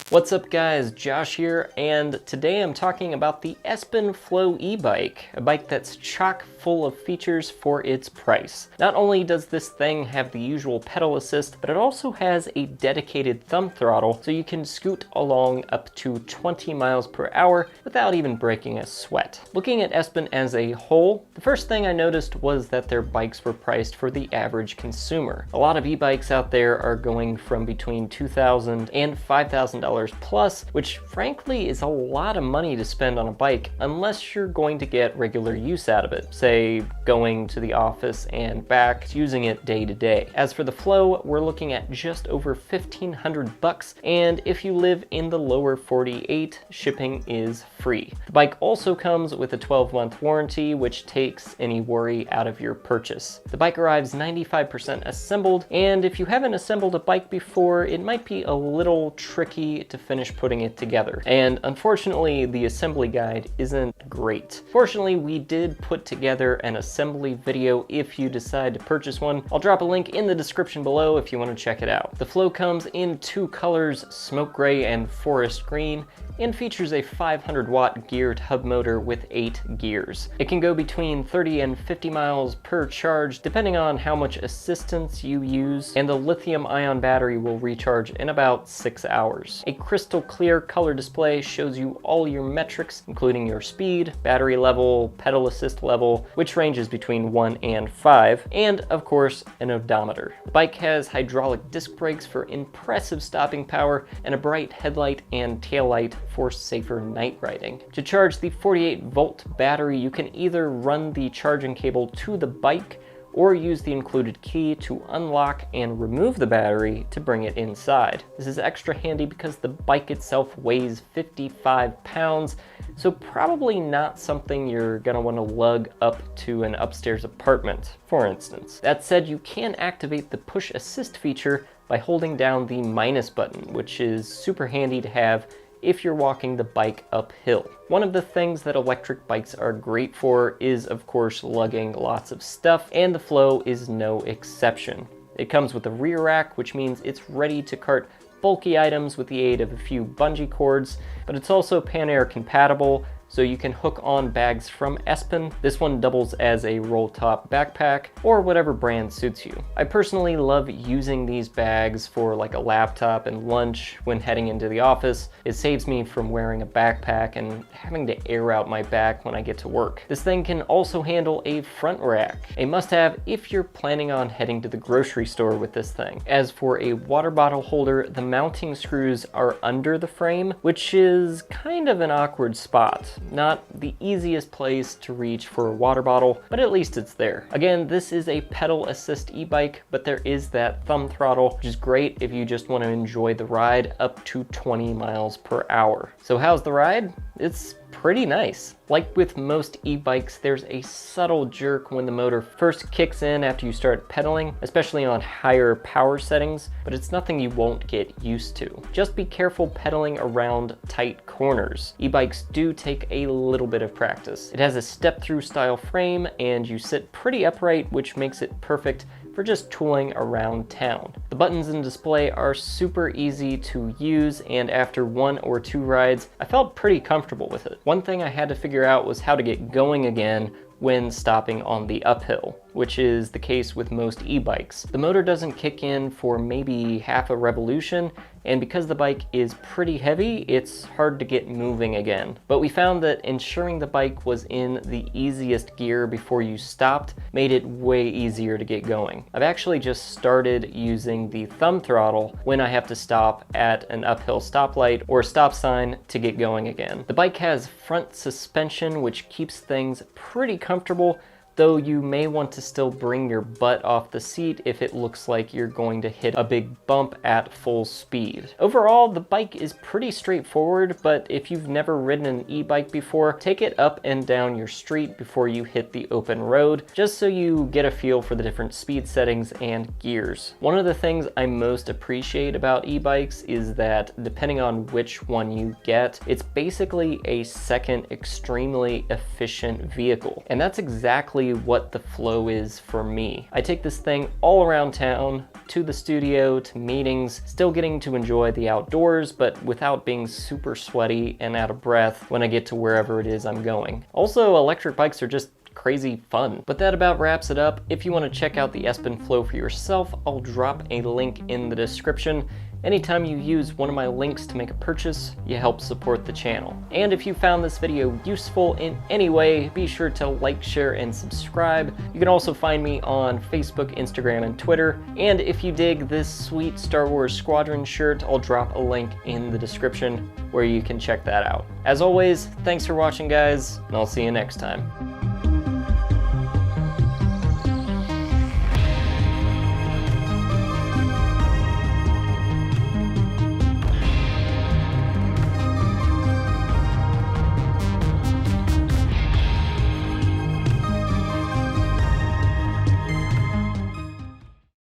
What's up guys, Josh here, and today I'm talking about the Espin Flow e-bike, a bike that's chock full of features for its price. Not only does this thing have the usual pedal assist, but it also has a dedicated thumb throttle, so you can scoot along up to 20 miles per hour without even breaking a sweat. Looking at Espin as a whole, the first thing I noticed was that their bikes were priced for the average consumer. A lot of e-bikes out there are going from between $2,000 and $5,000 plus, which frankly is a lot of money to spend on a bike unless you're going to get regular use out of it, say going to the office and back, using it day to day. As for the Flow, we're looking at just over $1,500 and if you live in the lower 48, shipping is free. The bike also comes with a 12-month warranty, which takes any worry out of your purchase. The bike arrives 95% assembled, and if you haven't assembled a bike before, it might be a little tricky to finish putting it together. And unfortunately, the assembly guide isn't great. Fortunately, we did put together an assembly video if you decide to purchase one. I'll drop a link in the description below if you want to check it out. The Flow comes in two colors, smoke gray and forest green, and features a 500-watt geared hub motor with 8 gears. It can go between 30 and 50 miles per charge depending on how much assistance you use, and the lithium-ion battery will recharge in about 6 hours. A crystal clear color display shows you all your metrics, including your speed, battery level, pedal assist level, which ranges between 1 and 5, and of course an odometer. The bike has hydraulic disc brakes for impressive stopping power and a bright headlight and taillight for safer night riding. To charge the 48-volt battery, you can either run the charging cable to the bike or use the included key to unlock and remove the battery to bring it inside. This is extra handy because the bike itself weighs 55 pounds, so probably not something you're gonna want to lug up to an upstairs apartment, for instance. That said, you can activate the push assist feature by holding down the minus button, which is super handy to have if you're walking the bike uphill. One of the things that electric bikes are great for is, of course, lugging lots of stuff, and the Flow is no exception. It comes with a rear rack, which means it's ready to cart bulky items with the aid of a few bungee cords, but it's also Pan-Air compatible, so you can hook on bags from Espin. This one doubles as a roll-top backpack, or whatever brand suits you. I personally love using these bags for like a laptop and lunch when heading into the office. It saves me from wearing a backpack and having to air out my back when I get to work. This thing can also handle a front rack, a must-have if you're planning on heading to the grocery store with this thing. As for a water bottle holder, the mounting screws are under the frame, which is kind of an awkward spot. Not the easiest place to reach for a water bottle, but at least it's there. Again, this is a pedal assist e-bike, but there is that thumb throttle, which is great if you just want to enjoy the ride up to 20 miles per hour. So how's the ride? It's pretty nice. Like with most e-bikes, there's a subtle jerk when the motor first kicks in after you start pedaling, especially on higher power settings, but it's nothing you won't get used to. Just be careful pedaling around tight corners. E-bikes do take a little bit of practice. It has a step-through style frame and you sit pretty upright, which makes it perfect for just tooling around town. The buttons and display are super easy to use, and after 1 or 2 rides, I felt pretty comfortable with it. One thing I had to figure out was how to get going again when stopping on the uphill, which is the case with most e-bikes. The motor doesn't kick in for maybe half a revolution, and because the bike is pretty heavy, it's hard to get moving again. But we found that ensuring the bike was in the easiest gear before you stopped made it way easier to get going. I've actually just started using the thumb throttle when I have to stop at an uphill stoplight or stop sign to get going again. The bike has front suspension, which keeps things pretty comfortable, though you may want to still bring your butt off the seat if it looks like you're going to hit a big bump at full speed. Overall, the bike is pretty straightforward, but if you've never ridden an e-bike before, take it up and down your street before you hit the open road, just so you get a feel for the different speed settings and gears. One of the things I most appreciate about e-bikes is that depending on which one you get, it's basically a second extremely efficient vehicle. And that's exactly exactly what the flow is for me. I take this thing all around town, to the studio, to meetings, still getting to enjoy the outdoors, but without being super sweaty and out of breath when I get to wherever it is I'm going. Also, electric bikes are just crazy fun. But that about wraps it up. If you want to check out the Espin Flow for yourself, I'll drop a link in the description. Anytime you use one of my links to make a purchase, you help support the channel. And if you found this video useful in any way, be sure to like, share, and subscribe. You can also find me on Facebook, Instagram, and Twitter. And if you dig this sweet Star Wars Squadron shirt, I'll drop a link in the description where you can check that out. As always, thanks for watching, guys, and I'll see you next time.